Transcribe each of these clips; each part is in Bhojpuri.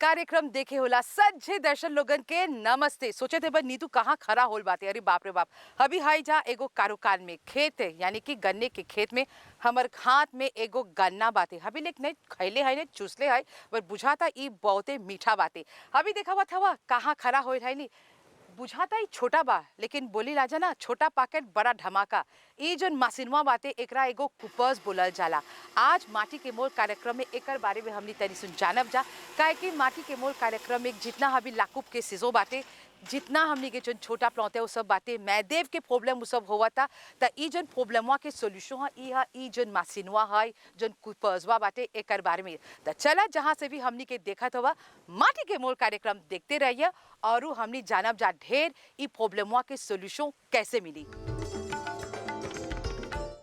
कार्यक्रम देखे होला सज्जे दर्शक लोगन के नमस्ते। सोचे थे बस नीतू कहाँ खड़ा होल बाते। अरे बाप रे बाप। अभी हाई जा एगो कारोकान में खेत है यानी कि गन्ने के खेत में हमर हाथ में एगो गन्ना बाते। अभी लेक नहीं खैले है नहीं चूसले है पर बुझाता ई बहुते मीठा बाते। अभी देखा हुआ था कहाँ खड़ा होल है नी बुझाता ही छोटा बा लेकिन बोली लाजा ना छोटा पाकेट बड़ा धमाका। ई जोन मासिनवा बाते एकरा एगो कुपर्स बोलल जाला। आज माटी के मोल कार्यक्रम में एकर बारे में हमनी तनी सुन जानब जा काहे कि माटी के मोल कार्यक्रम में जितना हबी लाकुब के सीजो बाते जितना हमनी के जोन छोटा प्लॉट है वो सब बाते मैदेव के प्रॉब्लम वो सब हुआ था त ई जोन प्रॉब्लमवा के सॉल्यूशन है ई जोन मासिनवा है जोन कुपर्सवा बाते एकर बारे में त चला जहाँ से भी हमनी के देखत हुआ माटी के मोल कार्यक्रम देखते रहिए और हमनी जानब जा ढेर ई प्रॉब्लमवा के सॉल्यूशन कैसे मिली।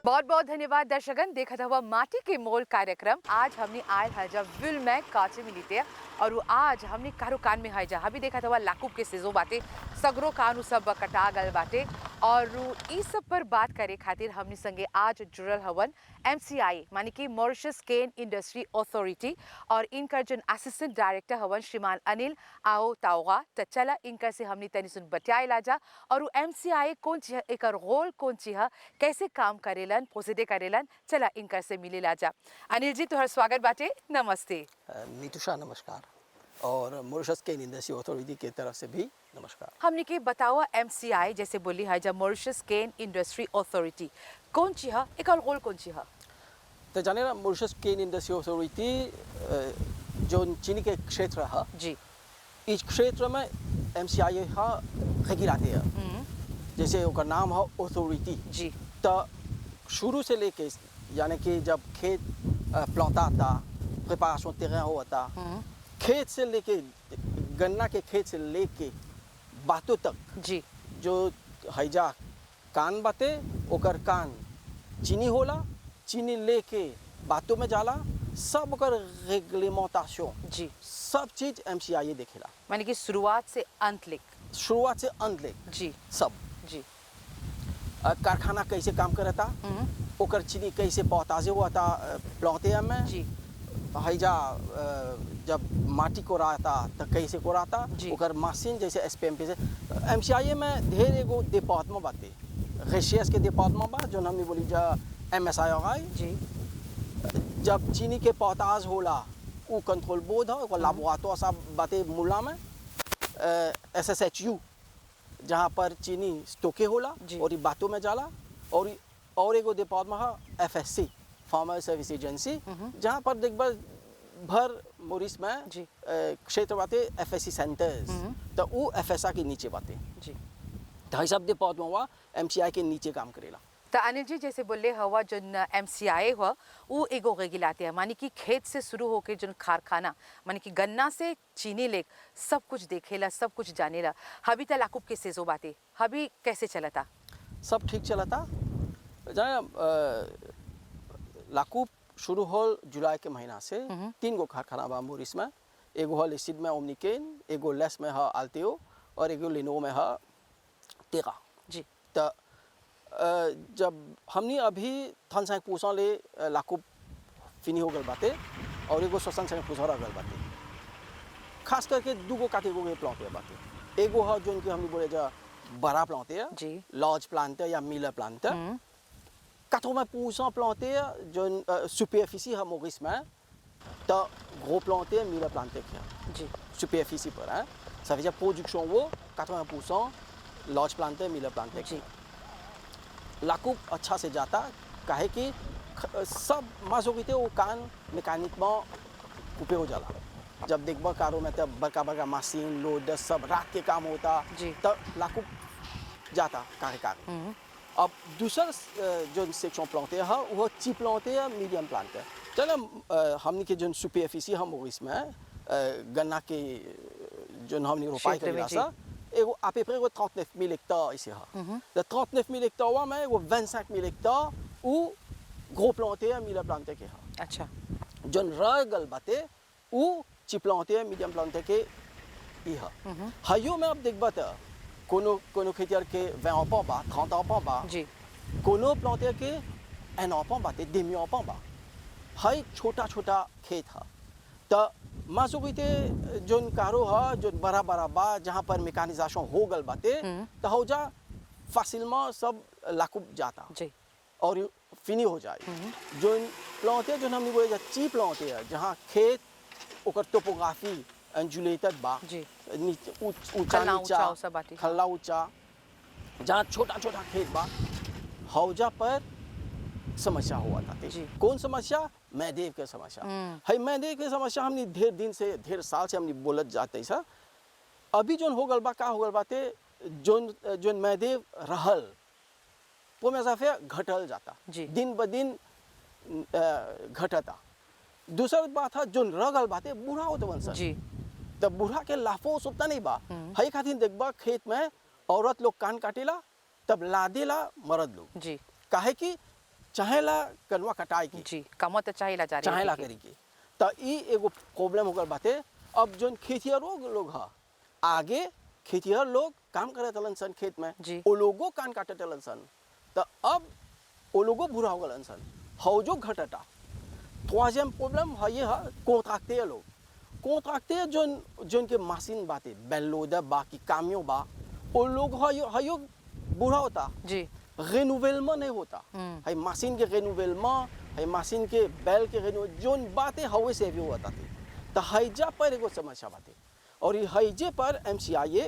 बहुत बहुत धन्यवाद दर्शकगण देखा हुआ माटी के मोल कार्यक्रम। आज हमने आयल है जब विल में काचे मिलीते और वो आज हमने कारो कान में है जा अभी देखा हुआ लाकुब के सीजो बाते सगरो कानू सब कटा गल बाटे और इस सब पर बात करे खातिर हमने संगे आज जुड़ल हवन MCI मानी कि मॉरिशस केन इंडस्ट्री अथॉरिटी और इनका जो असिस्टेंट डायरेक्टर हवन श्रीमान अनिल आओ ताओगा त चला इनका से हमने तनी सुन बतियाए लाजा और MCI कौन चीज एक रोल कौन चीज कैसे काम करेलन प्रोसीडे करेलन चला इनका से मिले लाजा। अनिल जी तुहर स्वागत बाटे नमस्ते। नीतूषा नमस्कार और मॉरिशस केन इंडस्ट्री अथॉरिटी की तरफ से भी नमस्कार। हमने के बताओ MCI जैसे बोली है जब मॉरिशस केन इंडस्ट्री अथॉरिटी कौन ची है एक रोल कौन ची है तो जाने ना मॉरिशस केन इंडस्ट्री अथॉरिटी जो चीनी के क्षेत्र है जी इस क्षेत्र में MCI है रेगुलाते हैं जैसे उसका नाम है अथॉरिटी जी तो शुरू से लेके यानी कि जब खेत प्लांटा था प्रिपरेशन टेरेन हुआ था खेत से लेके गन्ना के खेत से लेके बातों तक जी जो हैजा कान बाते ओकर कान चीनी होला चीनी लेके बातों में जाला सब ओकर रेगलेमेंटेशन जी सब चीज MCI देखेला माने कि शुरुआत से अंत लिख शुरुआत से अंत ले जी सब जी कारखाना कैसे काम करता ओकर चीनी कैसे पौताजे हुआ था प्लॉटे में जी हैजा जब माटी को रहा तो कैसे को रहा जी। ओकर मशीन जैसे SPMP से MCI में ढेर एगो डिपार्टमेंट बाते रेशियस के डिपार्टमेंट बा जो हमने बोली जा MSI जी जब चीनी के पौताज होला वो कंट्रोल बोर्ड है ओकर लैबोरेटरी सब बाते मुला में SSHU जहाँ पर चीनी स्टोके होला जी। और ये बातों में जाला और एगो डिपार्टमेंट है FSC फार्मर सर्विस एजेंसी जहाँ पर देखभाल भर मोरिस में जी। क्षेत्र बाते FSC सेंटर्स तो वो FSA के नीचे बाते जी तो सब डिपार्टमेंट हुआ MCI के नीचे काम करेला। तो अनिल जी जैसे बोले हवा जो MCI हुआ वो एगो रेगुलाते हैं मानी कि खेत से शुरू होके जो कारखाना मानी कि गन्ना से चीनी लेक सब कुछ देखेला सब कुछ जानेला। हबी त लाकुब के सेजो बाते हबी कैसे चलता सब ठीक चला था जाने लाकुब शुरू हो जुलाई के महीना से 3 गो कारखाना बा मोरिस में एगो है लिसिड में ओमनिकेन एगो लेस में है आल्टेओ और एगो लिनो में है टेरा जी तो जब हमने अभी 35% ले लाकुब फिनी हो गल बाते और एगो 65% रह गल बाते खास करके 2 गो कैटेगरी के प्लांट बाते एगो है जो उनके हमने बोले जा बड़ा प्लांट है जी लार्ज प्लांट या मिलर प्लांट 80% प्लांट है जो सुपरफिcie है मोरिस में तो gros प्लांट है मिलर प्लांट है जी सुपरफिcie पर है ça veut dire production वो 80% लार्ज प्लांट है मिलर प्लांट है जी लाकुब अच्छा से जाता काहे कि सब माजोरिटी वो कान मैकेनिक में कुपे हो जाला जब देखबा कारो में तब बड़का बड़का मशीन लोड सब रात के काम होता जी। तब लाकुब जाता काहे अब दूसरा जो सेक्शन प्लांट है वो ची प्लांट है मीडियम प्लांट है चलो हमने के जो सुपरफिcie हम इसमें गन्ना के जो हमने रोपाई क्षेत्र में करेला सा एगो à peu près 39 000 hectares ici de 39 000 hectares में एगो 25 000 hectares où gros planté मिला planté के है अच्छा जोन रगल बाते वो ची planté मीडियम planté के ई है हायो में अब देखबा त कोनो खेतियर के 20 ans बा 30 ans बा जी कोनो planté के 1 ans बाते demi ans बा हाई छोटा छोटा खेत है तो मासुकिते जोन कारो ह जोन बड़ा बड़ा बा जहाँ पर मेकानिजाशन हो गल बाते तो हौजा फासिलमा सब लाकुब जाता जी और फिनी हो जाए जोन प्लांटे जोन हमने बोले ची प्लांटे है जहाँ खेत ओकर टोपोग्राफी अंजुलेटेड बा जी नीचे ऊंचा खल्ला नीचा ऊंचा सब बाटी। खल्ला ऊंचा जहाँ छोटा छोटा खेत बा हौजा पर समस्या हुआ था जी। कौन समस्या मैदेव के समस्या है मैदेव के समस्या हमने ढेर दिन से ढेर साल से हमने बोलत जाते सा अभी जोन हो गल बा का हो गल बाते जोन जोन मैदेव रहल वो में जाफे घटल जाता जी। दिन ब दिन घटता दूसरा बात है जोन रह गल बाते बूढ़ा होते वंश जी तब बूढ़ा के लाफो सुतना नहीं बा हई खातिर देखबा खेत में औरत लोग कान काटेला तब लादेला मर्द लोग जी काहे कि चाहेला कनवा कटाई की जी कामो तो चाहिए जा रही चाहेला करी के त ई एगो प्रॉब्लम हो गल बाते अब जोन खेतिहर लोग ह आगे खेतिहर लोग काम करे तलन सन खेत में जी। ओ लोगो कान काटे तलन सन त अब ओ लोगो बुरा हो गलन सन हौजो घटटा troisième प्रॉब्लम है ये है कॉन्ट्रैक्टर लोग कॉन्ट्रैक्टर जोन जोन के मशीन बाते बेलोडर बा की कामियों बा ओ लोग हयो बुरा होता जी रेनोवेलमेंट नहीं होता है मशीन के रेनोवेलमेंट है मशीन के बैल के रेनो जोन बातें हवे से भी होता थी तो हैजा पर एगो समस्या बातें और ये हैजे पर एमसीआई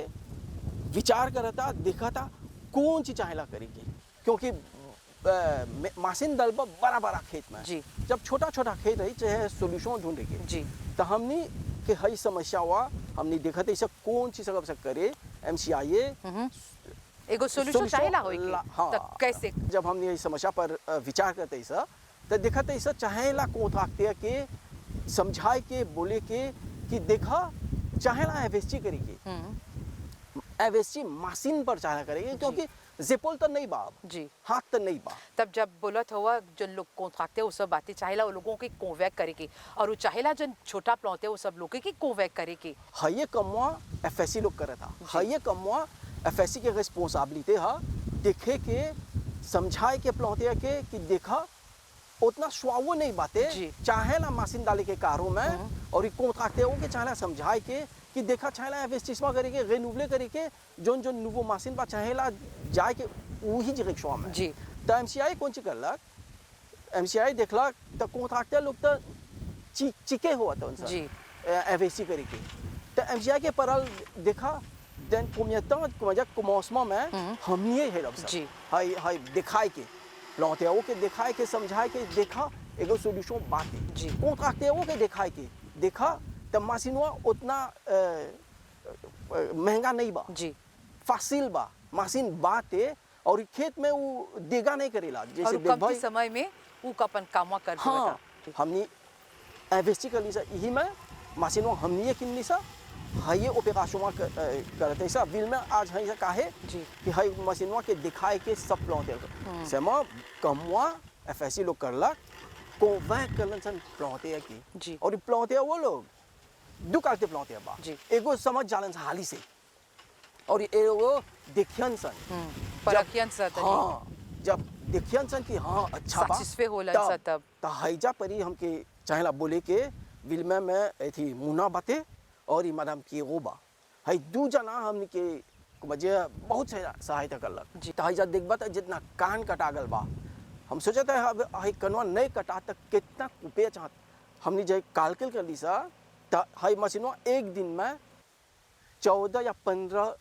विचार करता देखता कौन चीज चाहेला करेगी क्योंकि मशीन दलबा बड़ा बड़ा खेत में जी। जब छोटा छोटा खेत रही चाहे सोल्यूशन ढूंढेगी जी तो हमने के हई समस्या हुआ हमने देखा था इसे कौन चीज सब करे एमसीआई एगो सोल्यूशन चाहिए होई के हाँ तो कैसे जब हमने ये समस्या पर विचार करते हैं सर तो देखा था इसे चाहेला कॉन्ट्रैक्टर के समझाए के बोले के कि देखा चाहेला एवेस्टी करेगी एवेस्टी मशीन पर चाहेला करेगी क्योंकि जेपोल तो नहीं बा जी हाथ तो नहीं बा तब जब बोलत हुआ जो लोग कॉन्ट्रैक्टर वो सब बातें चाहेला वो लोगों की कोवैक करेगी और वो चाहेला जो छोटा प्लॉट है वो सब लोग की कोवैक करेगी हये कमवा एफएससी लोग करे था हये कमवा एफएससी के रिस्पांसिबिलिटी है देखे के समझाए के प्लॉटे के कि देखा उतना स्वावो नहीं बातें जी। चाहे ना मशीन डाले के कारों में और कॉन्ट्रैक्टर के चाहे समझाए के कि देखा चाहेला इन्वेस्टिसमेंट करेके रेन्यूवले करेके जोन जोन नुवो मशीन बा चाहेला जाए के वही रिक्शा में जी। तो एमसीआई कौन चीज करलक एमसीआई देखलक तो कॉन्ट्रैक्टर लोग तो चिके हुआ था उनसे जी। इन्वेस्टी करेके तो एमसीआई के परल देखा देन पुमियता मजा कुमोसमा में हमनी है लब जी। हाय हाय दिखाई के प्लॉटेओ के दिखाई के समझाए के देखा एगो सोल्यूशन बात जी। कॉन्ट्रैक्टर के दिखाई के देखा तो मशीनवा उतना महंगा नहीं बा जी फासिल बा मशीन बाते और खेत में वो देगा नहीं करेला जैसे और कम के समय में वो अपन कामवा कर हाँ देता हमनी इन्वेस्ट कर ली सा यही में मशीनवा हमनी ये किन ली सा हाई ऑपरेशन करते सा बिल में आज है काहे जी। कि हाई मशीनवा के दिखाए के सब प्लॉटे सेमा कमवा एफएससी लोग करला कोवैक करलन सन प्लॉटे की जी। और प्लॉटे वो लोग दो काटे प्लॉटे बा जी। एगो समझ जालन सा हाली से और एगो देखियन सन परखियन सा हाँ जब देखियन सन कि हाँ अच्छा बा Satisfait होलन सा तब। हैजा परी हमके चाहेला बोले के विल में थी मुना बाते और ई मैडम की रोबा है दू जना हमने के मजे बहुत सहायता करलक जी। तो हैजा देखबा त जितना कान कटागल बा हम सोचत है अब है कनवा नहीं कटा तक कितना कुपे चाहत हमने जे कैलकुलेट कर ली सा त है मशीनवा एक दिन में 14 या 15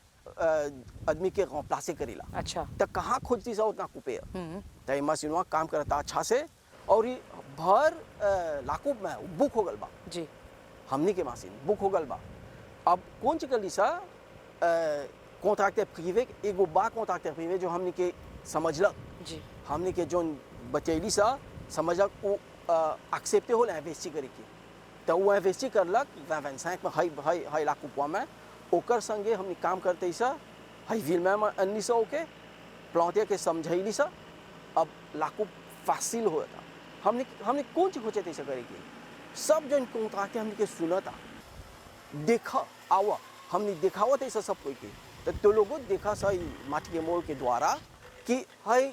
आदमी के रिप्लेस करेला अच्छा तो कहाँ खोजती सा उतना कुपे तो ये मशीनवा काम करता अच्छा से और ये भर लाकूब में बुक हो गल बा जी हमनी के मशीन बुक हो गल बा अब कौन चीज कर ली सा कॉन्ट्रैक्टर प्रीवे एगो बा कॉन्ट्रैक्टर प्रीवे जो हमनी के समझलक जी हमनी के जोन बचैली सा समझलक वो एक्सेप्टे हो इन्वेस्टी करे की तो वो इन्वेस्टी करलक 25 में हाई लाकूबवा में ओकर संगे हमनी काम करते सा हाई विल में अन्नी सा ओके प्लॉटे के समझैली सा अब लाकूब फासिल हो था हमने कौन चीज खोचे थे करेगी सब जन कॉन्ट्रैक्टर हमने के सुनता देखा आवा हमने दिखावा थे सब कोई के तो लोगों देखा सही माटी के मोल के द्वारा कि हाई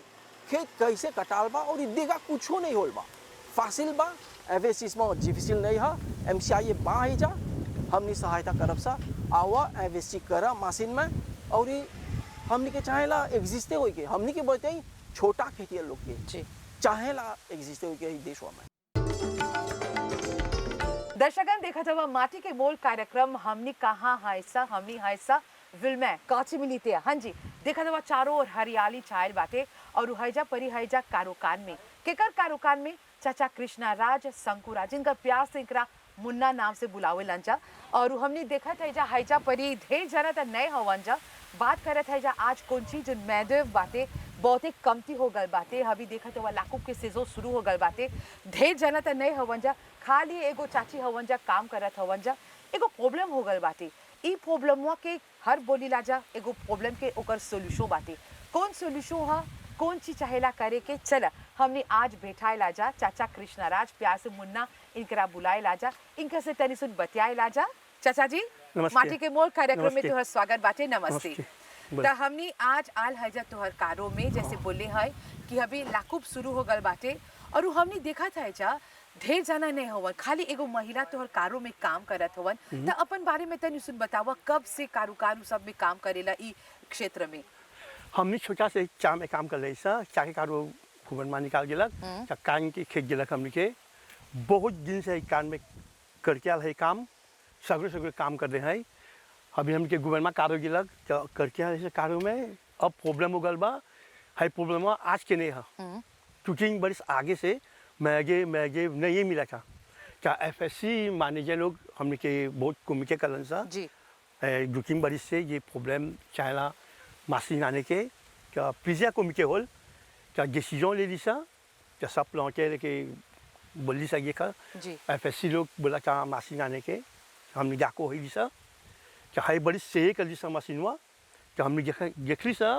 खेत कैसे कटाल बा और देगा कुछ नहीं होल बा फासिल बा एवेसिस में डिफिसिल नहीं है MCI ये बा ही जा हमनी सहायता करब सा आवा इन्वेस्ट करा मशीन में और ये हमनी के चाहेला एग्जिस्टे होई के हमनी के बोलते ही छोटा खेती लोग के जी चाहेला एग्जिस्टे होई के देशवा में। दर्शकगण देखा जब माटी के मोल कार्यक्रम हमने कहा हाइसा विलमै काची मिलीते हाँ जी देखा जब चारों ओर हरियाली छायल बाटे और हैजा परी हैजा कारोकान में केकर कारोकान में चाचा कृष्णा राज शंकुराज जिनका प्यार से इकरा मुन्ना नाम से बुलावे लंजा और हमने देखा था हैजा परी ढेर जना त नए हवन जा बात करत है जा आज कौन चीज जो मैदेव बातें बहुत ही कमती हो गल बातें अभी देखा तो लाकूब के सीजन शुरू हो गल बातें ढेर जना त नए हवन जा खाली एगो चाची हवन जा काम करत हवन जा एगो प्रॉब्लम हो गल बातें ई प्रॉब्लमवा के हर बोली लाजा एगो प्रॉब्लम के ओकर सोल्यूशन बातें कौन सोल्यूशन हा कौन चीज चाहेला करे के चला हमने आज बैठाए लाजा चाचा कृष्णा राज प्यार से मुन्ना इनकरा बुलाए लाजा इनका से तनी सुन बतियाए लाजा चाचा जी माटी के मोल कार्यक्रम में तुहर स्वागत बाटे नमस्ते तो हमने आज आल हैजा तुहर कारो में जैसे बोले है कि अभी लाकूब शुरू हो गल बाटे और हमने देखा था जा ढेर जाना नहीं हवन खाली एगो महिला तोहर कारो में काम करत हवन तो अपन बारे में तनी सुन बतावा कब से कारोकारू सब में काम करेला ई क्षेत्र में। हमने छोटा से चा में काम कर रही सा चा के कारो गवर्नमेंट निकाल गेलक कान के खेत गेलक हमने के बहुत दिन से कान में करके आल है काम सगरे काम कर रहे हैं अभी हमके गवर्नमेंट कारो गेलक तो करके आल है कारो में अब प्रॉब्लम हो गल बा है प्रॉब्लम आज के नहीं है क्योंकि बरिस आगे से मैगे नहीं मिला था क्या FSC मैनेजर लोग हमने के बहुत कमिटे कलन सा जी दुकिंग बरिस से ये प्रॉब्लम चाहेला मशीन आने के क्या प्रिजिया कमिटे होल क्या डिसीजन ले ली सा क्या सब प्लांटे लेके बोली सा ये का जी FSC लोग बोला क्या मशीन आने के हमने जाको हो ली सा क्या है बड़ी से कर ली सा मशीन हुआ क्या हमने देख ली सा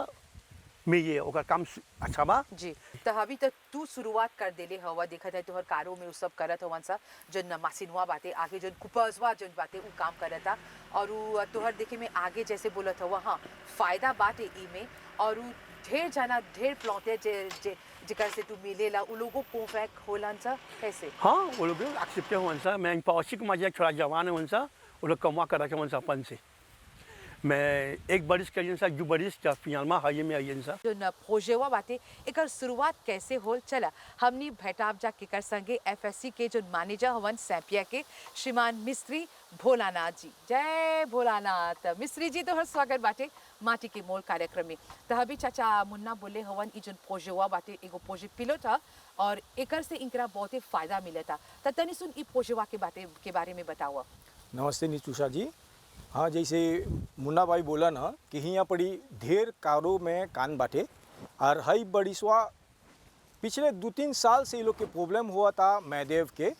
में ये ओकर काम अच्छा बा जी तो अभी तक तू शुरुआत कर देले हवा देखा था तोहर कारो में उ सब करत हवन सा जन मशीनवा बातें आगे जन कुपसवा जन बातें उ काम करता और उ तोहर देखे में आगे जैसे बोलत हवा हाँ फायदा बाटे ई में और उ ढेर जाना ढेर प्लांटे जे जेकर से तू मिलेला उ लोगों को फैक होलन सा कैसे हाँ वो लोग एक्सेप्ट हुआ सा मैं पौशिक मजा थोड़ा जवान हुआ सा वो लोग कमा करा के सा अपन से मैं एक बरिस करियन सा दो बरिस का फियालमा हाई में आइयन सा जो न प्रोजेवा बातें एकर शुरुआत कैसे होल चला हमनी भेटाब जा केकर संगे FSC के जो मैनेजर हवन सैपिया के श्रीमान मिस्त्री भोलानाथ जी जय भोलानाथ मिस्त्री जी तो हर स्वागत बाटे माटी के मोल कार्यक्रम में तो अभी चाचा मुन्ना बोले हवन ई जो प्रोजेवा बाटे एगो प्रोजेक्ट पिलोट था और एकर से इनकरा बहुत ही फायदा मिले था तो तनी सुन ई प्रोजेवा के बारे में बताओ। नमस्ते नीतूषा जी। हाँ जैसे मुन्ना भाई बोला ना कि यहाँ पड़ी ढेर कारो में कान बाटे और हई बड़ीसवा पिछले 2-3 साल से ये लोग के प्रॉब्लम हुआ था मैदेव के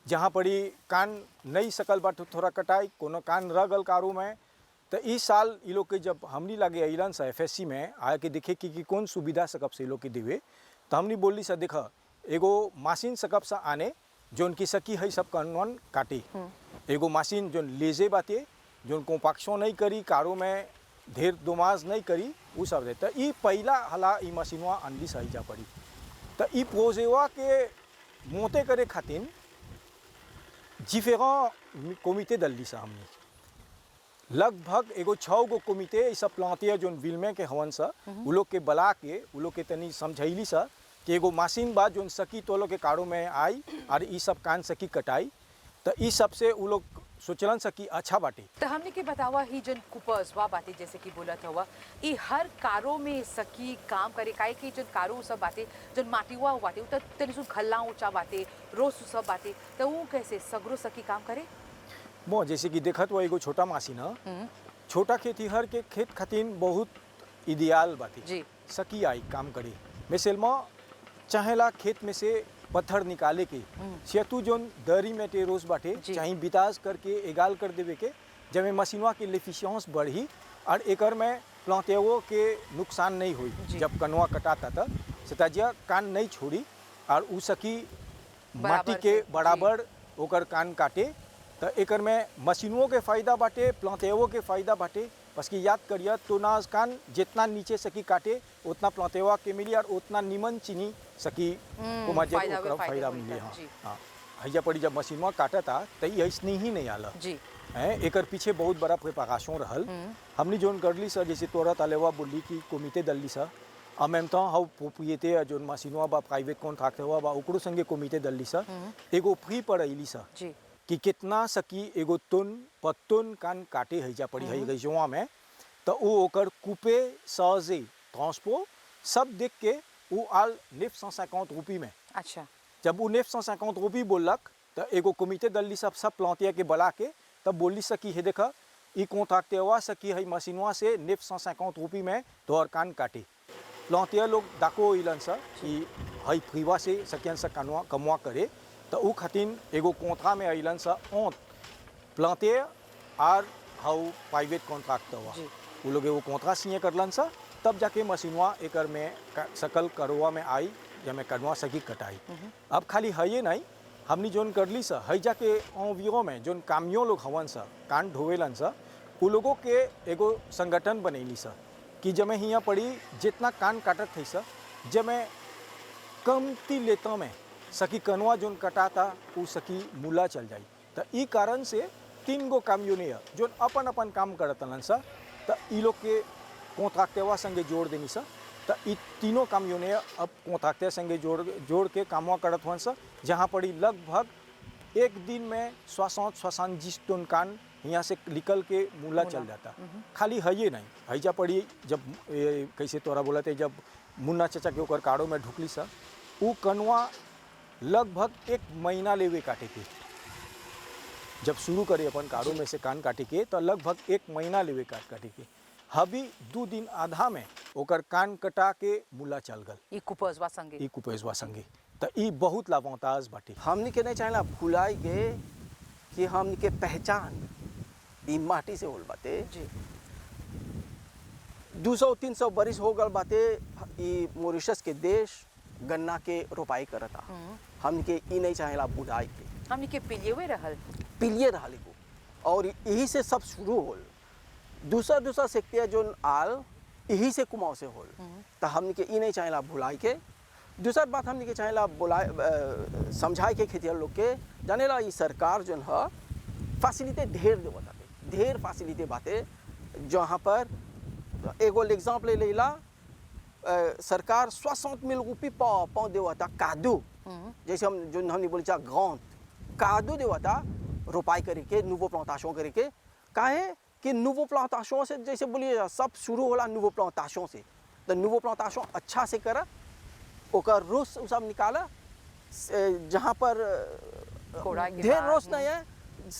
जहाँ पड़ी कान नहीं सकल बाटे थोड़ा कटाई कोनो कान रह गल कारो में तो इस साल ये लोग के जब हमनी लगे अलन सा FSC में आए के देखे कि कौन सुविधा सकब से ये लोग के देवे तो हमनी बोली सा देखा एगो मशीन सकब सा आने जो उनकी सकी है सब कनवन काटी एगो मशीन जो लेजे बाते जो कॉम्पैक्शन नहीं करी कारो में ढेर दोमाज नहीं करी वो सब रहता ये पहला हला ई मशीनवा अनली सही जा पड़ी तो ई प्रोजेवा के मोते करे खातिर जिफेगा कमिटे दल्ली सा हमने लगभग एगो 6 गो कमिटे ये सब प्लांटिया जो विलमे के हवन सा उ लोग के बला के उ लोग के तनी समझैली सा कि एगो मशीन बा जो सकी तो लोग के कारो में आई और ई सब कान सकी कटाई तो ई सब से उ लोग सोचलन सा कि अच्छा बाटे तो हमने के बतावा ही जन कुपसवा बातें जैसे कि बोलत हुआ ई हर कारो में सकी काम करे काहे कि जन कारो सब बातें जन माटीवा बातें तो तनी सुन खल्ला ऊंचा बातें रोज सब बातें तो वो कैसे सगरो सकी काम करे वो जैसे कि देखत हुआ एगो छोटा मशीन है छोटा खेतीहर के खेत खातिर बहुत इडियाल बाटे जी सकी आई काम करे मिसलमा चाहेला खेत में से पत्थर निकाले के सेतु जोन दरी में टेरोस बाटे चाहे बिताज करके एगाल कर देवे के जब मशीनवा के लेफिशियंस बढ़ी और एकर में प्लांटेवो के नुकसान नहीं हुई जब कनवा कटाता था सताजिया कान नहीं छोड़ी और उ सकी माटी के बराबर ओकर कान काटे तो एकर में मशीनों के फायदा बाटे प्लांटेवो के फायदा बाटे बस की याद करिए तो ना कान जितना नीचे सकी काटे उतना प्लांटेवा के मिली और उतना नीमन चीनी सकी को मजे फायदा मिले। हाँ हैजा पड़ी जब मशीनवा काटता त ई ऐसने ही नहीं आला जी हैं एकर पीछे बहुत बड़ा प्रिपरेशन रहल हमनी जोन करली सर जैसे तोरा तालेवा बोली कि कमिटे दल्ली सर en même temps हाउ प्रोप्रिएटे जोन मशीनवा बा प्राइवेट कॉन्ट्रैक्टर हुआ बा ओकरो संगे कमिटे दल्ली सर एगो फ्री पड़ैली सर जी कि कितना सकी एगो तुन पत्तुन कान काटे हैजा पड़ी है रेजवा में तो वो ओकर कूपे साजे ट्रांसपो सब देख के वो आल 950 रुपये में अच्छा जब वो 950 रुपये बोलक तो एगो कमिटे दल्ली सब प्लांटिया के बला के तब बोली सकी है देखा ई कॉन्ट्रैक्ट हुआ सकी है मशीनवा से 950 रुपये में तोहर कान काटे प्लांटिया लोग डाको इलन सा कि हई फ्रीवा से सकियन सा कनवा कमवा करे तो वो खातिन एगो कोंथा में अइलन सा ओंत प्लांटिया आर हाउ प्राइवेट कॉन्ट्रैक्ट हुआ वो लोग एगो कोंथा सिए करलन सा तब जाके मशीनवा एकर में सकल करवा में आई या में कनवा सकी कटाई अब खाली है ये नहीं हमनी जोन करली सा है जाके ओवियो में जोन कामियों लोग हवन सा कान ढोवेलन सा वो लोगों के एगो संगठन बनैली सा कि जब मैं हियाँ पड़ी जितना कान काटत थी सा जब मैं कमती लेता में सकी कनवा जोन कटाता वो सकी मूला चल जाई तो ई कारण से 3 गो कामियों जोन अपन अपन काम करतलन सा तो ई लोग के कॉन्ट्रैक्टवा संगे जोड़ देनी सा तो ई तीनों कामियों अब कॉन्ट्रैक्टर संगे जोड़ के कामवा करत हुआ सा जहाँ पड़ी लगभग एक दिन में 60-70 टन कान यहाँ से निकल के मूला चल जाता खाली है ये नहीं हैजा पड़ी जब कैसे तोरा बोला थे जब मुन्ना चचा के ओकर काड़ो में ढुकली सा वो कनवा लगभग 1 महीना लेवे काटे के जब शुरू करे अपन काड़ो में से कान काटे के तो लगभग 1 महीना लेवे काटे के हबी 2 दिन आधा में ओकर कान कटा के मूला चल गल ई कुपेजवा संगे तो ई बहुत लाभवंताज बाटे हमनी के नहीं चाहेला भुलाई गए कि हमनी के पहचान ई माटी से होल बाटे जी 200-300 बरिस हो गल बाटे ई मॉरिशस के देश गन्ना के रोपाई करता हमनी के ई नहीं चाहेला बुढ़ाई के हमनी के पिलिये रहल को और यही से सब शुरू होल दूसरा सेक्टर जोन आल यही से कुमाऊ से होल तो हमनी के ई नहीं चाहेला भुलाई के दूसरा बात हमनी के चाहेला बुलाए समझाए के खेतिहर लोग के जानेला ई सरकार जोन है फैसिलिटी ढेर फैसिलिटी बाटे जहाँ पर एगो एग्जाम्पल ले लेला सरकार 60,000 रुपये पाव देवता कादू जैसे हम जो हमने बोले चाह ग्रांट कादू देवता रोपाई करके नूवो प्लांटाशन करके काहे कि नूवो प्लांटाशन से जैसे बोलिए सब शुरू होला नूवो प्लांटाशन से तो नूवो प्लांटाशन अच्छा से करा ओकर रोस सब निकाला जहाँ पर ढेर रोस नहीं है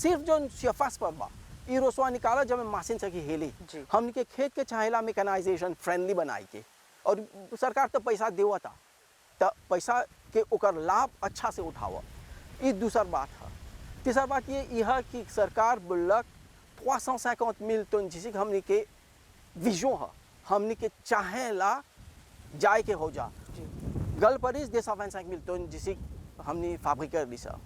सिर्फ जो सिफास पर बा ई रोसवा निकाला जब मशीन से की हेली हमने के खेत के चाहेला मैकेनाइजेशन फ्रेंडली बनाई के और सरकार तो पैसा देवता तो पैसा के ओकर लाभ अच्छा से उठावा ये दूसरा बात है तीसरा बात ये यह कि सरकार बोलक 350,000 टन जिसे हमने के विजन है हमने के चाहेला जाए के हो जा गल परिस 225,000 टन जिसे हमने फैब्रिकर दिशा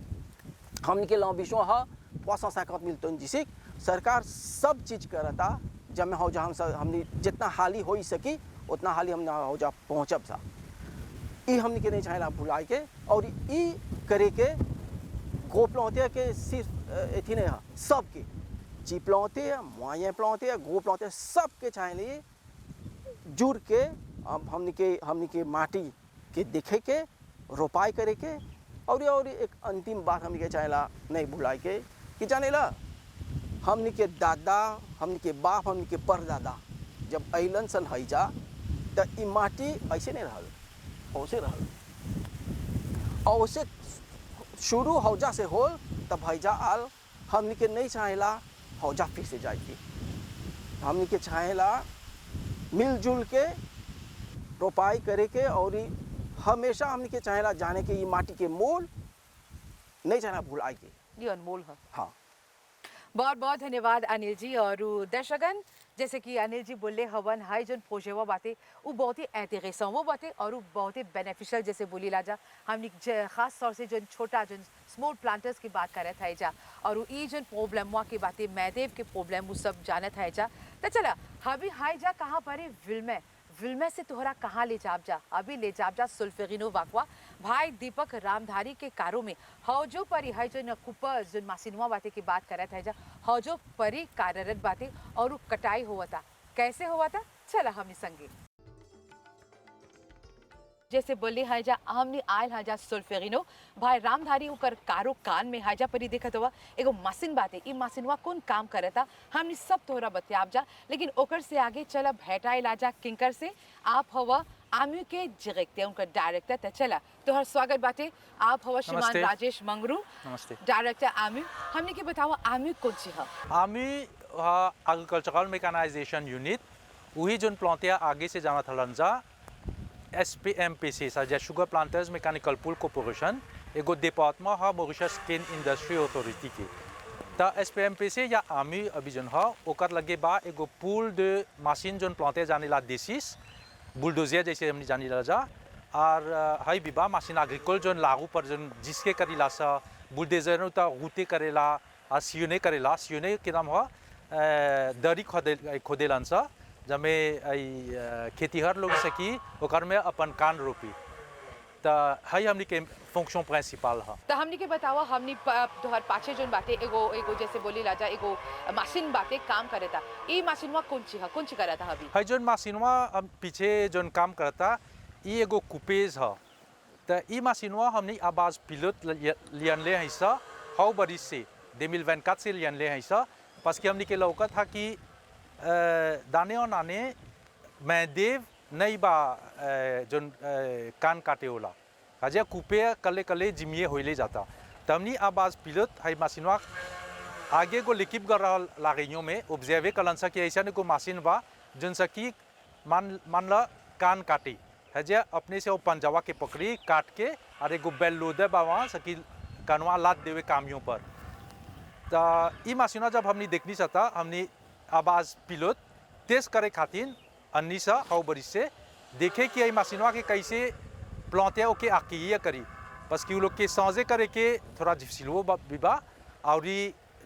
हमने के विजन है 350,000 टन जिसे सरकार सब चीज़ करता जब में हो जा हमने जितना हाली हो सकी उतना हाली हम हो जा पहुँचब सा ई हमने के नहीं चाहेला भुलाए के और ई करे के गो प्लांटे के सिर्फ एथी नहीं है सबके ची प्लांटे मुआये प्लांटे गो प्लांटे सबके चाहे जुड़ के अब हमने के माटी के देखे के रोपाई करे के और एक अंतिम बात हमने के चाहेला नहीं भुलाए के कि जानेला हमने के दादा हमने के बाप हमने के परदादा जब अलन सन है जा तो ई माटी ऐसे नहीं रहल ऐसे रहल और उसे शुरू हौजा से होल तब हैजा आल हमने के नहीं चाहेला हौजा फिर से जाएगी हमने के चाहेला मिलजुल के रोपाई करे के और हमेशा हमने के चाहेला जाने के ये माटी के मोल नहीं चाहेला भुलाए के ये अनमोल है हाँ बहुत बहुत धन्यवाद अनिल जी और दर्शकगण जैसे कि अनिल जी बोले हवन हाई जन पोजेवा बातें वो बहुत ही इंटरेस्टिंग वो बातें और वो बहुत ही बेनिफिशियल जैसे बोली लाजा हमने खास तौर से जन छोटा जन स्मॉल प्लांटर्स की बात कर रहे थे जा और ये जन प्रॉब्लम की बातें मैदेव के प्रॉब्लम वो सब जाने थे जा तो चला हबी हाई जा कहाँ पर विल्मे से तोहरा कहाँ ले जाब जा, अभी ले जाब जा सुल्फेगिनो वाकवा भाई दीपक रामधारी के कारो में हौजो परी है जो नकुपा जो मासिनवा बातें की बात करत है जा हौजो परी कार्यरत बातें और कटाई हुआ था। कैसे हुआ था चला हम संगे जैसे बोले हाजा हमने आयल हाजा सुल्फेगिनो भाई रामधारी उकर कारो कान में हाजा परी देखत हुआ एगो मशीन बाते ई मशीनवा कौन काम करता हमने सब तोहरा बतियाब जा लेकिन ओकर से आगे चला भेटाई लाजा किंकर से आप हवा आम्यू के डायरेक्टर उनका डायरेक्टर तो चला तोहर स्वागत बाते आप हवा श्रीमान राजेश मंगरू नमस्ते डायरेक्टर आम्यू हमने के बताओ आम्यू कौन सी है आमी एग्रीकल्चरल मेकानाइजेशन यूनिट वही जोन प्लांटिया आगे से जाना था लंजा SPMPC c'est Sugar Planters Mechanical Pool Corporation एगो डिपार्टमेंट है मॉरिशस केन इंडस्ट्री अथॉरिटी के ता SPMPC या आमी अभी जोन है ओकर लगे बा एगो पूल de मशीन जोन प्लांटे जाने ला देसिस बुलडोजर जैसे हमने जानी ला जा और हाई बिबा मशीन एग्रीकल जोन लागू पर जोन जिसके करीला सा बुलडोजर नु ता रूटे करेला और सियोने के नाम है दरी खोदेलन सा जमे खेतीहर लोग सकी ओकर में अपन कान रोपी तो है हमनी के फंक्शन प्रिंसिपल है तो हमनी के बतावा हमनी तोहर पाछे जोन बाते एगो जैसे बोली लाजा एगो मशीन बाते काम करता ई मशीनवा कौन ची करता अभी है जोन मशीनवा हम पीछे जोन काम करता ई एगो कुपेज है तो ई मशीनवा हमनी आवाज पिलोट लियन ले है सा हाउ बड़ी से 2024 से लियन ले है सा parce que हमनी के लौका था कि दाने और नाने मैं देव नहीं बा जोन कान काटे होला काजे कुपे कले कले जिमिए होइले जाता तमनी आवाज पिलोट हाई मशीनवा आगे को लिकिप कर रहा लागेयों में ऑब्जर्व कलन सा कि ऐसा ने को मशीन बा जोन सा कि मान ला कान काटी है जे अपने से वो पंजावा के पकड़ी काट के और एगो बेल लोडे बा वहाँ सकी कानवा लाद देवे कामियों पर तो ई मशीनवा जब हमने देखनी सकता हमने आवाज पिलोट टेस्ट करे खातिर अन्नी सा हाउ बड़ी से देखे कि ये मशीनवा के कैसे प्लांटे ओके आकिया करी बस कि वो लोग के सांझे करे के थोड़ा डिफिसिलो बिबा और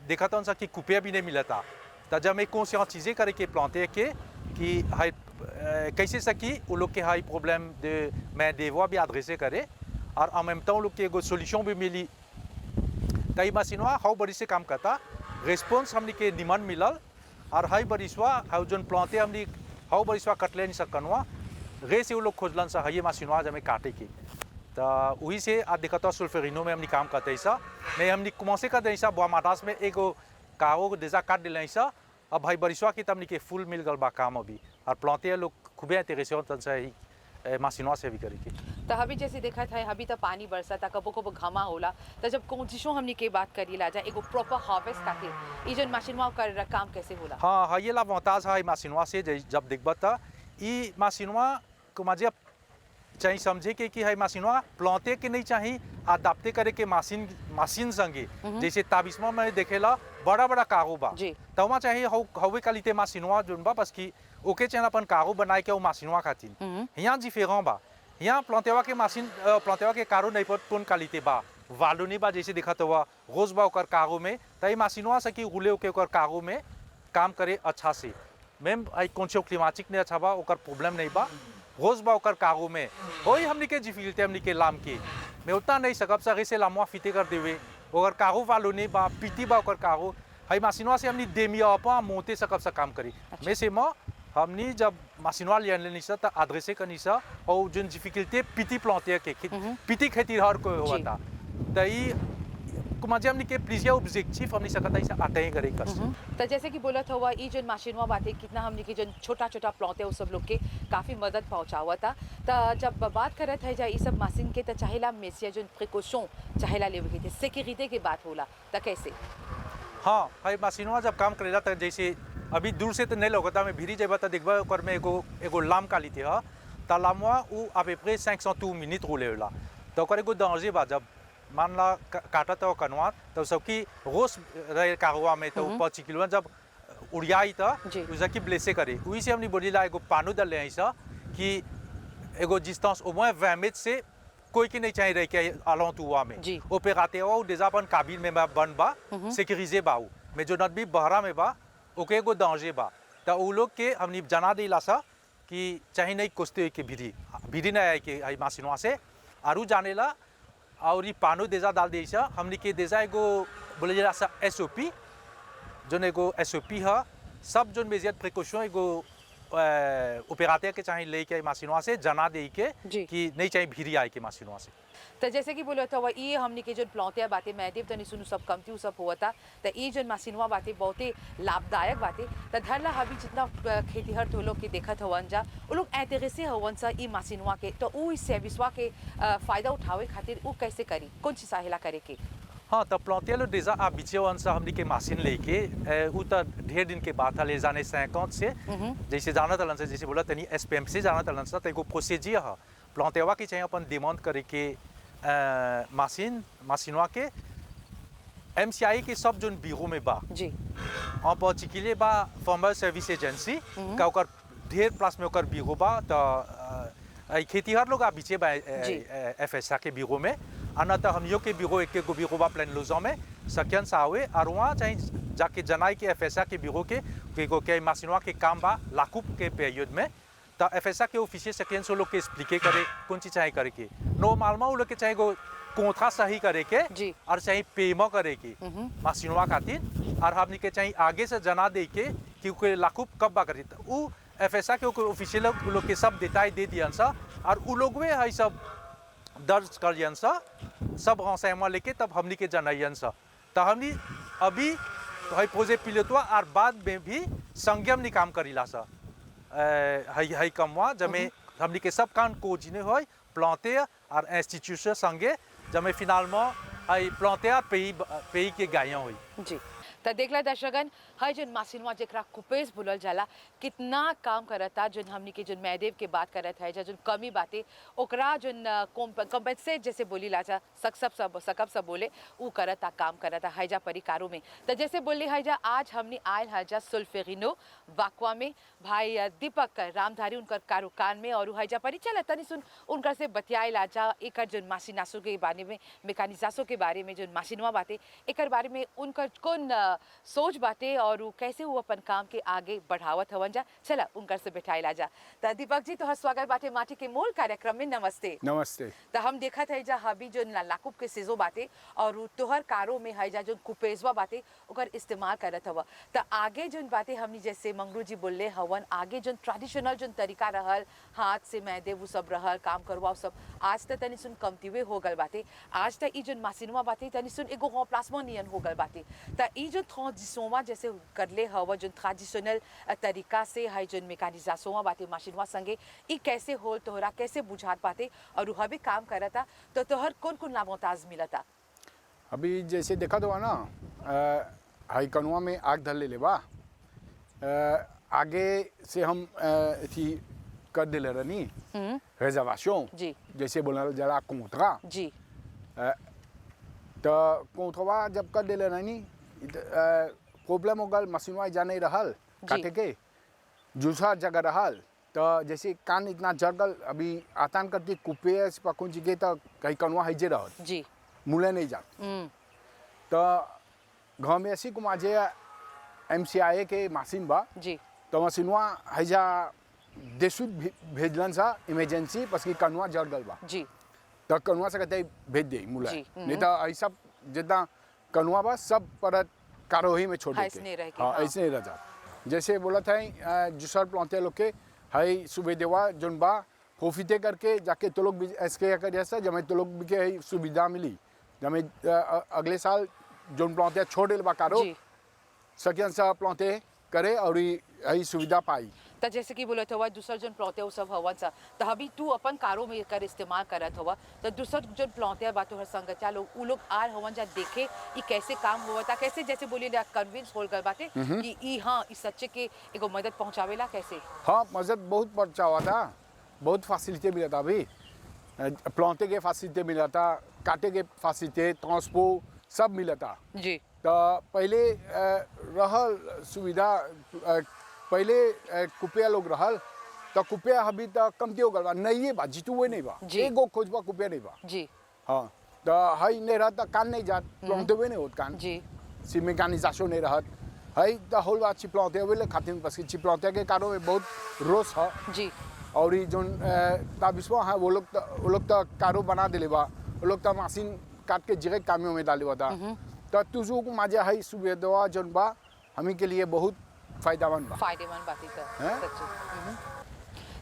देखा था उनसा कि कुपे भी नहीं मिला था तो जब मैं कौन सी चीज़ें करे के प्लांटे के कि हाई कैसे सकी वो लोग के हाई प्रॉब्लम de मैं देवा भी एड्रेसे करे और en même temps लोग के एगो सोल्यूशन भी मिली तो ये मशीनवा हाउ बड़ी से काम करता रिस्पॉन्स हमने के निमन मिलल और हाई बरिसवा हाउ जोन प्लांटे हमने हाउ बरिसवा कटले नहीं सकनवा रे से वो लोग खोजलन सा ये मशीनवा जब काटे के तो वही से आज देखा था सुल्फेगिनो में हमने काम करते ऐसा मैं हमने कौन कर ऐसा बुआ माटास में एक कागो डेजा काट दिला ऐसा अब भाई बरिसवा की तमने के फुल मिल गल बा काम अभी और प्लांटे लोग खूबे इंटरेस्ट होता है मशीनवा से भी करेगी तो अभी जैसे देखा था अभी तो पानी बरसा था कबो कबो घमा होला तो जब कोशिशों हमने के बात करी ला जा एगो प्रॉपर हार्वेस्ट खातिर ई जोन मशीनवा कर काम कैसे होला हाँ ये लाभवंताज है मशीनवा से जब देखबा था ई मशीनवा को मजे चाहिए समझे कि है मशीनवा प्लांटे के नहीं चाहिए अडाप्टे करे के मशीन संगे जैसे ताबिस्मा में देखेला बड़ा कागो बा तो वहाँ चाहिए हवे कालिते मशीनवा जोन बा बस कि ओके चाहिए अपन कागो बनाए के वो मशीनवा खातिर यहाँ डिफरेंट बा यहाँ प्लांटेवा के मशीन प्लांटेवा के कारो नहीं पर कौन कालिते बा वालोनी बा जैसे देखा तो रोज बा ओकर कागो में तो ये मशीनवा सकी गुले के ओकर कागो में काम करे अच्छा से मैम आई कौन से क्लिमाटिक ने अच्छा बा ओकर प्रॉब्लम नहीं बा रोज बा ओकर कागो में वही हमने के जिफिलते हमने के लाम के मैं उतना नहीं सकब सके से लामवा फिटे कर देवे ओकर कागो वालोनी बा पीटी बा ओकर कागो हाई मशीनवा से हमने देमिया अपा मोते सकब से काम करी मैं से माँ हमने जब मशीनवा लिया लेनी सा तो एड्रेसे करनी सा और जो डिफिकल्टी पीटी प्लांटे के पीटी खेती हर को हुआ था तो ये मजे हमने के प्लीजिया ऑब्जेक्टिव हमने सकता है अटेन करे कर तो जैसे कि बोला था हुआ ये जो मशीनवा बातें कितना हमने के जो छोटा प्लांटे उस सब लोग के काफ़ी मदद पहुँचा हुआ था तो जब बात करत है जा ये सब मशीन के तो चाहेला मेसिया जो प्रिकॉशन चाहेला लेवे के सिक्योरिटी की बात होला तो कैसे हाँ भाई मशीनवा जब काम करेला तो जैसे अभी दूर से तो नहीं लगता मैं भीरी जेबा तो देखबा ओकर में एगो लाम कालिते है तो लामवा उ à peu près 500 मिनट रोले होला तो ओकर एगो दांजे बा जब मान ला काटा तो कनवा तो सबकी रोस रहे कागवा में तो 5 किलो जब उड़ियाई तो उसकी ब्लेसे करे वही से हमने बोली ला एगो पानो डाल ले ऐसा कि एगो डिस्टेंस au moins 20 mètres से कोई की नहीं चाहिए रह के alentour में ऑपरेटर वो déjà अपन काबिन में बन बा sécurisé बा mais जो नट भी बहरा में बा ओके एगो दांजे बा तो उ लोग के हमने जना देला सा कि चाहे नहीं कोस्ते के भिरी नहीं आए के आई मशीनवा से आरू जानेला और ये पानो देजा डाल दे हमने के देजा एगो बोले जरा सा SOP जोन एगो SOP है सब जोन मेजर प्रिकॉशन एगो ऑपरेटर के चाहे लेके मशीनवा से जना दे के जी। कि नहीं चाहे भिरी आए के मशीनवा से तो जैसे कि बोलो तो ये हमने के जो प्लौतिया बातें मैदेव तनी सुनु सब कमती उ सब हुआ था तो ये जो मशीनवा बातें बहुत ही लाभदायक बातें तो धरला हबी जितना खेतीहर तो लोग के देखत हवन जा वो लोग ऐतरे से हवन सा ई मशीनवा के तो उ इस सर्विसवा के फायदा उठावे खातिर उ कैसे करी कौन सी सहायता करे के हाँ तो प्लौतिया लोग देजा आप बीचे वंशा हमने के मशीन लेके वो तो ढेर दिन के बाद था ले जाने 50 से जैसे जाना तलन से जैसे बोला तनी SPM से जाना तलन से तो एगो प्रोसीजर है प्लौतियावा की चाहिए अपन डिमांड करे के मशीनवा के MCI के सब जोन बीरो में बा जी en particulier बा फार्मर सर्विस एजेंसी का ओकर ढेर प्लस में ओकर बीरो बा तो खेतीहर लोग आ बीचे बा FSA के बीरो में अना तो हम के बीरो एक गो बीरो बा प्लान लोजो में सकियन सावे और वहाँ चाहे जाके जनाई के FSA के बीरो के मशीनवा के काम बा लाकूप के पीरियड में तो FSA के ऑफिसियल सेकेंड से लोग के एक्सप्लिके करे कौन चीज चाहे करे के नॉर्मल में वो लोग के चाहे गो कोंथा सही करे के जी। और चाहे पेमा करे के मशीनवा खातिर और हमनी के चाहे आगे से जना दे के कि लाकूप कब बा करी तो वो FSA के ऑफिसियल लोग के सब डिटेल दे दियन सा और वो लोग वे है सब दर्ज करियन सा सब renseignement लेके तब हमनी के जनाइयन सा तो हमनी अभी है पोजे पिलतवा और बाद में भी संगम नि काम करीला सा है कमवा जमे हमनी के सब कान कोजिने होय प्लांटे और इंस्टीट्यूशन संगे जमे फिनाlement है प्लांटे और pays के गायन होई जी तो देखला दर्शकगण है जो मशीनवा जेकरा कुपेस बोलल जाला कितना काम करता जो हमनी के जो मैदेव के बात करत है जो कमी बातें ओकरा जो कंपेंसेट जैसे बोली लाजा सकब सब बोले उ करता काम करता है जा परिकारों में तो जैसे बोले है जा आज हमने आयल है जा सुल्फेरिनो वाकवा में भाई दीपक रामधारी उनकर कारोकान में और है जा परिचय तनी सुन उनकर से बतियाए लाजा एक जो मशीनासो के बारे में मेकानिजासो के बारे में जो मशीनवा बातें एक बारे में उनकर कौन सोच बातें और कैसे वो अपन काम के आगे बढ़ावत हवन जा चला उनकर से बैठाई ला जा तो दीपक जी तोहर स्वागत बाटे माटी के मूल कार्यक्रम में नमस्ते नमस्ते तो हम देखत है जा हबी जो लाकूप के सीजो बाटे और तोहर कारो में है जा जो कुपेजवा बाटे ओकर इस्तेमाल करत हवा तो आगे जो बातें हमनी जैसे मंगरू जी बोलले हवन आगे जो ट्रेडिशनल जो तरीका रहल हाथ से मैदे वो सब रहल काम करवाओ सब आज तक तनी सुन कमतीवे हो गल बाटे आज तक ई जो मशीनवा बाटे तनी सुन एगो प्लास्मो नियन हो गल बाटे तो ई जो ट्रांजिशनवा जैसे करले हवा जो ट्रेडिशनल तरीका से है जो मेकानिजासोवा बाटे मशीनवा संगे ई कैसे होल तोहरा कैसे बुझात पाते और हबी काम करता तो तोहर कौन कौन लाभोताज मिलता अभी जैसे देखा तो ना हाई कनुआ में आग धर ले बा आगे से हम थी कर दिले रहनी रिजर्वेशन जी जैसे बोला जरा कोंत्रा जी तो कोंथवा जब कर दिले रहनी प्रॉब्लम हो गल मशीनवा जा नहीं रहल काटे के दूसरा जगह रहल तो जैसे कान इतना जरगल अभी आतान करती कुपेस पकुन जी के तो कहीं कनुआ है रहल जी मुले नहीं जा तो घर में ऐसी कुमा जे MCI के मशीन बा जी तो मशीनवा हैजा देशु भेजलन सा इमरजेंसी बस की कनुआ जड़ गल बा जी तो कनुआ से कहते भेज दे मुला जी, नहीं तो ऐसा जितना कनुआ बा सब परत कारोही में छोड़ ऐसे नहीं रह देते के, हाँ हाँ। ऐसे नहीं रह जा जैसे बोला था जुसर प्लांटे लोग के हाई सुबह देवा जोन बा प्रोफिटे करके जाके तो लोग भी ऐसे कर जैसा जब तो लोग भी के सुविधा मिली जब अगले साल जोन प्लांटे छोड़ दिल बा कारो जी सकियन सा प्लांटे करे और यही सुविधा पाई तो जैसे कि बोलत हुआ दूसर जन प्लौते वो सब हवन सा तो अभी तू अपन कारो में कर इस्तेमाल करत हुआ तो दूसर जन प्लौते बात हर संगठा लोग उ लोग आर हवन जा देखे ई कैसे काम हुआ था कैसे जैसे बोली ना कन्विंस होल कर बाटे कि ई हां ई सच्चे के एगो मदद पहुंचावेला कैसे हाँ मदद बहुत पहुँचा हुआ था बहुत फैसिलिटी मिला था अभी प्लांटे के फैसिलिटी मिला था काटे के फैसिलिटी ट्रांसपो सब मिला था जी तो पहले रहल सुविधा पहले कुपिया लोग रहल तो कुपिया अभी तक कमती हो गल नहीं बा जितु हुए नहीं बा जी। एगो खोजबा कुपिया नहीं बा जी हाँ तो हई नहीं रहता कान नहीं जात प्लांटे हुए नहीं होत कान जी सी मेकानिजासो नहीं रहत है द होल बात चिपलौते वेले खातिर बस चिपलौते के कारों में बहुत रोस है जी और ये जो विश्वा है वो लोग तो कारो बना दिले बा वो लोग तो मशीन काट के जगह कामियों में डाले बता तो तुझो को मजा है सुविधा जोन बा हमी के लिए बहुत फायदेमंद बा फायदेमंद बातें हैं? सच्ची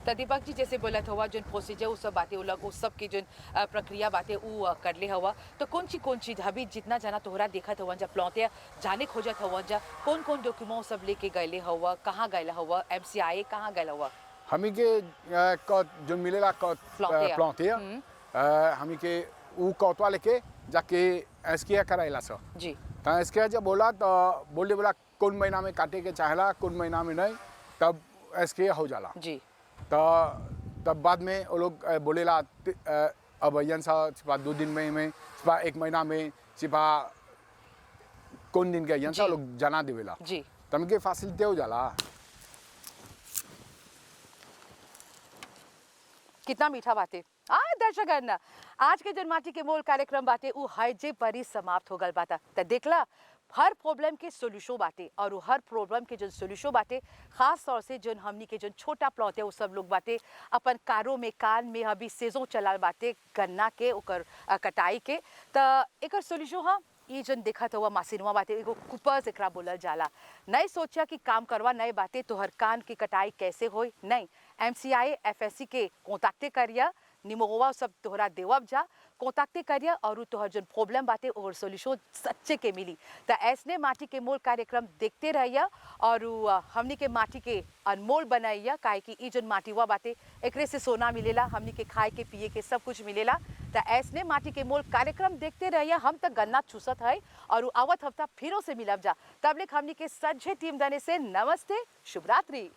तो दीपक जी जैसे बोला था हुआ जो प्रोसीजर वो सब बातें वो सब की जो प्रक्रिया बातें वो कर ले हुआ तो कौन चीज अभी जितना जाना तोहरा देखा था जब प्लौते जाने खोजत हुआ जा कौन डॉक्यूमेंट सब लेके गए हुआ कहाँ गए हुआ MCIA कहाँ गए हुआ हमी के जो मिलेला प्लौते हमी के वो कौतवा लेके जाके एसके कराइला सो जी तो एसके जब बोला तो बोला कौन महीना में काटे के चाहेला कौन महीना में नहीं तब एसके हो जाला जी तो तब बाद में वो लोग बोलेला अब अयन सा सिपा 2 दिन में सिपा 1 महीना में सिपा कौन दिन के अयन सा जी। लोग जना देवेला जी तम के फैसिलिटी हो जाला कितना मीठा बातें दर्शक करना आज के जन्माटी के मोल कार्यक्रम बातें उ हजे पर ही समाप्त हो गल बाता तो देखला हर प्रॉब्लम के सोल्यूशन बातें और वो हर प्रॉब्लम के जो सोल्यूशन बातें खास तौर से जो हमनी के जो छोटा प्लॉट है वो सब लोग बातें अपन कारों में कान में अभी सेजों चलाल बातें गन्ना के ओकर कटाई के तो एक सोल्यूशन हाँ ये जन देखा हुआ मासिनवा बातें एगो कुपर्स एकरा बोलल जाला नहीं सोचा कि काम करवा नए बातें तोहर कान की कटाई कैसे होई नहीं MCIA FSC के कॉन्टैक्टे करिया निमोवा सब तोहरा देवब जा कॉन्टैक्टे करिया और तोहर जो प्रॉब्लम बातें और सोल्यूशन सच्चे के मिली तो ऐसने माटी के मोल कार्यक्रम देखते रहिया और हमनी के माटी के अनमोल बनाइया काहे कि ई जन माटी हुआ बातें एकरे से सोना मिलेला हमनी के खाए के पिए के सब कुछ मिलेला तो ऐसने माटी के मोल कार्यक्रम देखते रहिया हम तक गन्ना चूसत है और आवत हफ्ता फिरों से मिलब जा तब लेक हमनी के सज्जे टीम दने से नमस्ते शुभ रात्रि।